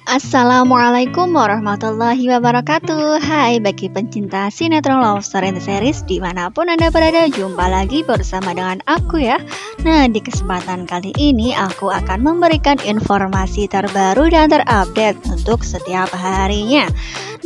Assalamualaikum warahmatullahi wabarakatuh. Hai bagi pencinta sinetron Love Story and the Series dimanapun Anda berada, jumpa lagi bersama dengan aku ya. Nah, di kesempatan kali ini aku akan memberikan informasi terbaru dan terupdate untuk setiap harinya.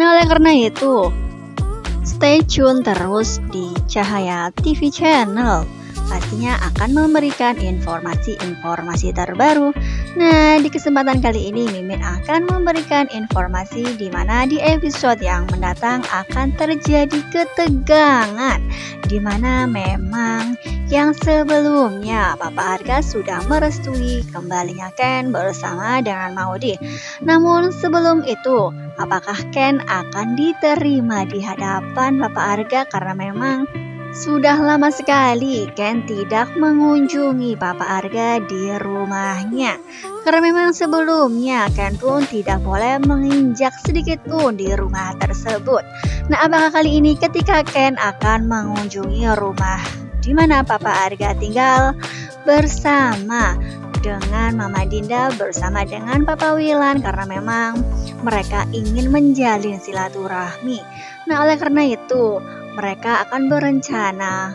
Nah, oleh karena itu stay tune terus di Cahaya TV Channel. Pastinya akan memberikan informasi-informasi terbaru. Nah, di kesempatan kali ini Mimin akan memberikan informasi di mana di episode yang mendatang akan terjadi ketegangan, di mana memang yang sebelumnya Papa Arga sudah merestui kembalinya Ken bersama dengan Maudy. Namun sebelum itu, apakah Ken akan diterima di hadapan Papa Arga karena memang sudah lama sekali Ken tidak mengunjungi Papa Arga di rumahnya. Karena memang sebelumnya Ken pun tidak boleh menginjak sedikit pun di rumah tersebut. Nah, apakah kali ini ketika Ken akan mengunjungi rumah di mana Papa Arga tinggal bersama dengan Mama Dinda bersama dengan Papa Wilan, karena memang mereka ingin menjalin silaturahmi. Nah, oleh karena itu mereka akan berencana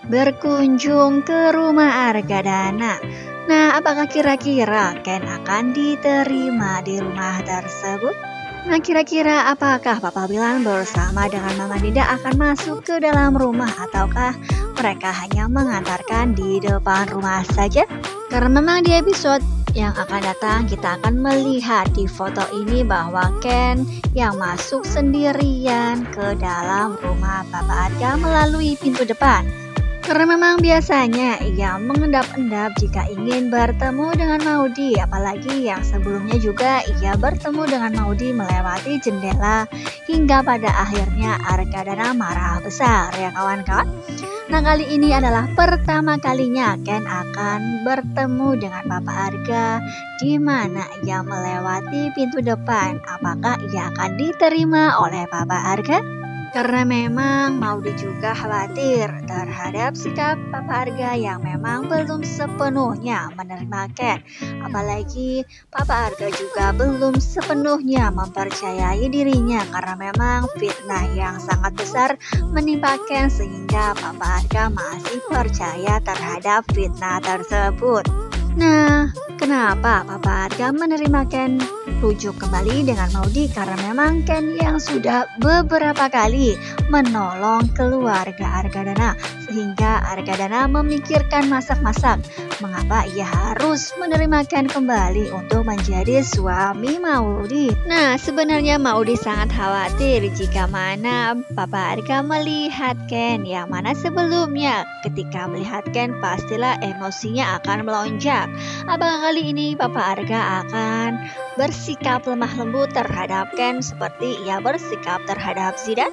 berkunjung ke rumah Argadana. Nah, apakah kira-kira Ken akan diterima di rumah tersebut? Nah, kira-kira apakah Papa Wilan bersama dengan Mama Dinda akan masuk ke dalam rumah ataukah mereka hanya mengantarkan di depan rumah saja? Karena memang di episode yang akan datang kita akan melihat di foto ini bahwa Ken yang masuk sendirian ke dalam rumah Papa Arga melalui pintu depan. Karena memang biasanya ia mengendap-endap jika ingin bertemu dengan Maudy, apalagi yang sebelumnya juga ia bertemu dengan Maudy melewati jendela hingga pada akhirnya Argadana marah besar ya kawan-kawan. Nah, kali ini adalah pertama kalinya Ken akan bertemu dengan Papa Arga di mana ia melewati pintu depan. Apakah ia akan diterima oleh Papa Arga? Karena memang Maudy juga khawatir terhadap sikap Papa Arga yang memang belum sepenuhnya menerima Ken. Apalagi Papa Arga juga belum sepenuhnya mempercayai dirinya karena memang fitnah yang sangat besar menimpa Ken sehingga Papa Arga masih percaya terhadap fitnah tersebut. Nah, kenapa Papa Arga menerima Ken rujuk kembali dengan Maudy? Karena memang Ken yang sudah beberapa kali menolong keluarga Argadana sehingga Argadana memikirkan masak-masak mengapa ia harus menerima Ken kembali untuk menjadi suami Maudy. Nah, sebenarnya Maudy sangat khawatir jika mana Papa Arga melihat Ken yang mana sebelumnya ketika melihat Ken pastilah emosinya akan melonjak. Apakah kali ini Papa Arga akan bersikap lemah lembut terhadap Ken seperti ia bersikap terhadap Zidan?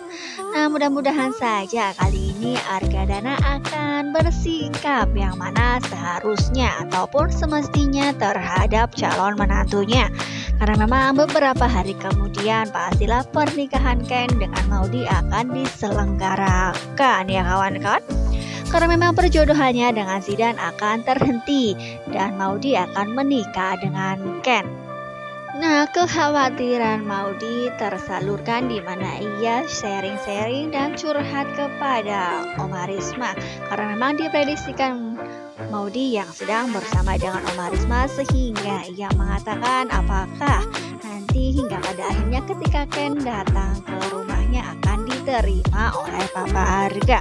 Nah, mudah-mudahan saja kali ini Argadana akan bersikap yang mana seharusnya ataupun semestinya terhadap calon menantunya. Karena memang beberapa hari kemudian pastilah pernikahan Ken dengan Maudy akan diselenggarakan ya kawan-kawan. Karena memang perjodohannya dengan Zidan akan terhenti dan Maudy akan menikah dengan Ken. Nah, kekhawatiran Maudy tersalurkan di mana ia sharing-sharing dan curhat kepada Oma Risma. Karena memang diprediksikan Maudy yang sedang bersama dengan Oma Risma sehingga ia mengatakan apakah nanti hingga pada akhirnya ketika Ken datang ke rumahnya akan diterima oleh Papa Arga.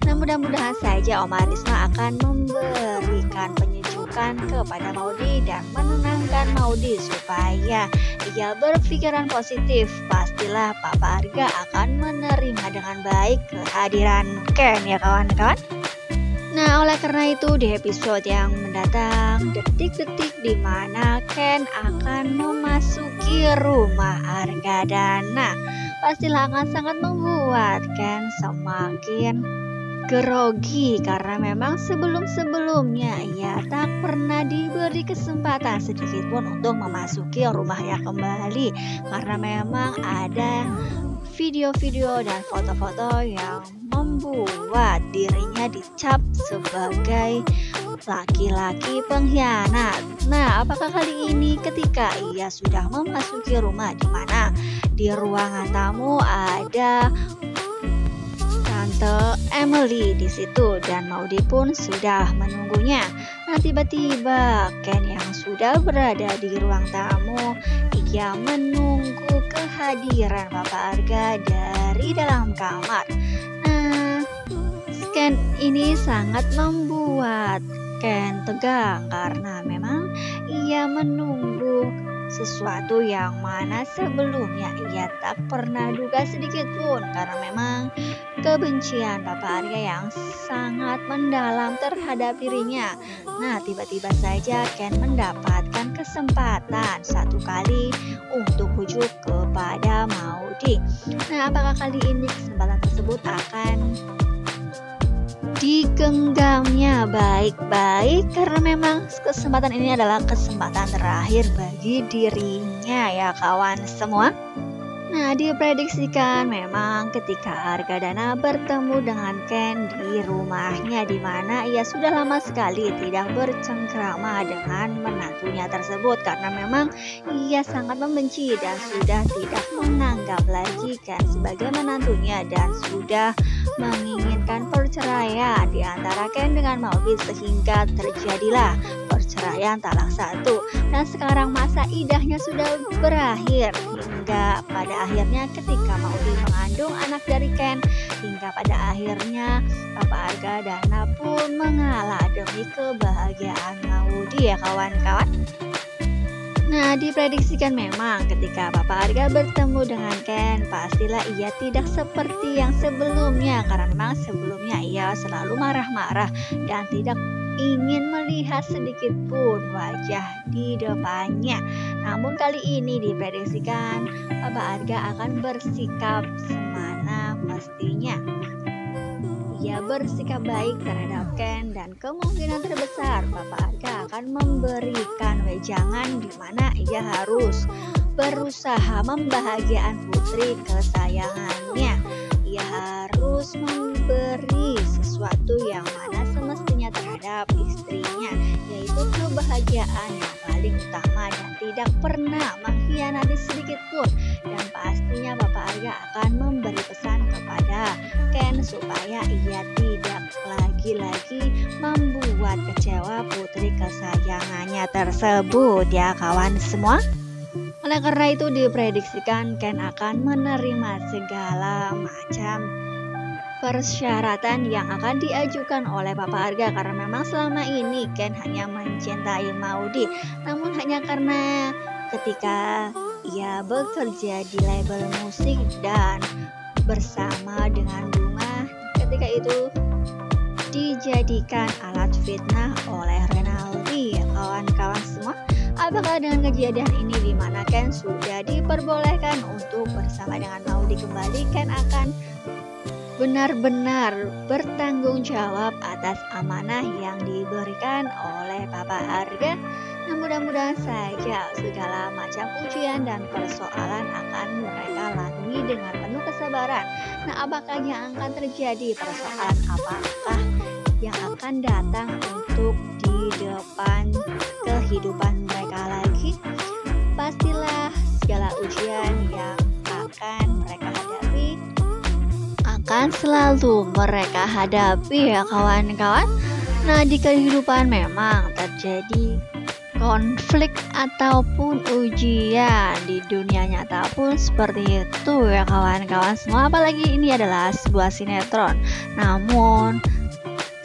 Nah, mudah-mudahan saja Oma Risma akan memberikan penyejukan kepada Maudy dan menenangkan Maudy supaya ia berpikiran positif. Pastilah Papa Arga akan menerima dengan baik kehadiran Ken ya kawan-kawan. Nah, oleh karena itu di episode yang mendatang detik-detik di mana Ken akan memasuki rumah Argadana pastilah akan sangat membuat Ken semakin grogi karena memang sebelum-sebelumnya ia tak pernah diberi kesempatan sedikit pun untuk memasuki rumahnya kembali karena memang ada video-video dan foto-foto yang membuat dirinya dicap sebagai laki-laki pengkhianat. Nah, apakah kali ini ketika ia sudah memasuki rumah di mana di ruangan tamu ada Tante Emily di situ dan Maudy pun sudah menunggunya. Nah, tiba-tiba Ken yang sudah berada di ruang tamu, ia menunggu kehadiran Papa Arga dari dalam kamar. Nah, Ken ini sangat membuat Ken tegang karena memang ia menunggu sesuatu yang mana sebelumnya ia tak pernah duga sedikit pun, karena memang kebencian Papa Arga yang sangat mendalam terhadap dirinya. Nah, tiba-tiba saja Ken mendapatkan kesempatan satu kali untuk bujuk kepada Maudy. Nah, apakah kali ini kesempatan tersebut akan digenggamnya baik-baik, karena memang kesempatan ini adalah kesempatan terakhir bagi dirinya ya kawan semua. Nah, diprediksikan memang ketika Argadana bertemu dengan Ken di rumahnya di mana ia sudah lama sekali tidak bercengkrama dengan menantunya tersebut, karena memang ia sangat membenci dan sudah tidak menganggap lagi Ken sebagai menantunya dan sudah menginginkan perceraian di antara Ken dengan Maudy, sehingga terjadilah perceraian talak satu. Dan sekarang masa idahnya sudah berakhir hingga pada akhirnya ketika Maudy mengandung anak dari Ken, hingga pada akhirnya Papa Argadana pun mengalah demi kebahagiaan Maudy ya kawan-kawan. Nah, diprediksikan memang ketika Papa Arga bertemu dengan Ken, pastilah ia tidak seperti yang sebelumnya, karena memang sebelumnya ia selalu marah-marah dan tidak ingin melihat sedikit pun wajah di depannya. Namun kali ini diprediksikan Papa Arga akan bersikap semana mestinya. Ia bersikap baik terhadap Ken dan kemungkinan terbesar Papa Arga akan memberikan wejangan di mana ia harus berusaha membahagiakan putri kesayangannya. Ia harus memberi sesuatu yang mana semestinya terhadap istrinya, yaitu kebahagiaan yang paling utama dan tidak pernah mengkhianati sedikit pun. Dan pastinya Papa Arga akan memberi pesan kepada Ken supaya ia tidak lagi-lagi membuat kecewa putri kesayangannya tersebut ya kawan semua. Oleh karena itu diprediksikan Ken akan menerima segala macam persyaratan yang akan diajukan oleh Papa Arga, karena memang selama ini Ken hanya mencintai Maudy, namun hanya karena ketika ia bekerja di label musik dan bersama dengan Bunga, ketika itu dijadikan alat fitnah oleh Renaldi ya kawan-kawan semua. Apakah dengan kejadian ini di mana Ken sudah diperbolehkan untuk bersama dengan Maudy kembali, Ken akan benar-benar bertanggung jawab atas amanah yang diberikan oleh Papa Arga. Nah, mudah-mudahan saja segala macam ujian dan persoalan akan mereka lalui dengan penuh kesabaran. Nah, apakah yang akan terjadi, persoalan apakah yang akan datang untuk di depan kehidupan mereka lagi? Pastilah segala ujian yang akan mereka hadapi akan selalu mereka hadapi ya kawan-kawan. Nah, di kehidupan memang terjadi konflik ataupun ujian di dunia nyata pun seperti itu ya kawan-kawan semua, apalagi ini adalah sebuah sinetron. Namun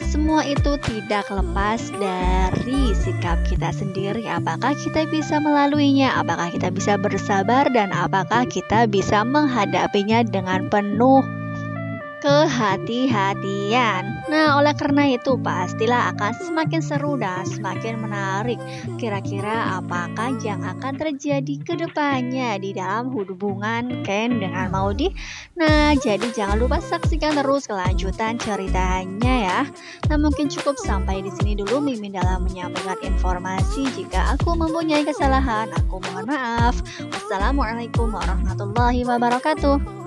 semua itu tidak lepas dari sikap kita sendiri. Apakah kita bisa melaluinya? Apakah kita bisa bersabar? Dan apakah kita bisa menghadapinya dengan penuh kehati-hatian? Nah, oleh karena itu pastilah akan semakin seru dan semakin menarik. Kira-kira apakah yang akan terjadi ke depannya di dalam hubungan Ken dengan Maudy? Nah, jadi jangan lupa saksikan terus kelanjutan ceritanya ya. Nah, mungkin cukup sampai di sini dulu Mimin dalam menyampaikan informasi. Jika aku mempunyai kesalahan, aku mohon maaf. Wassalamualaikum warahmatullahi wabarakatuh.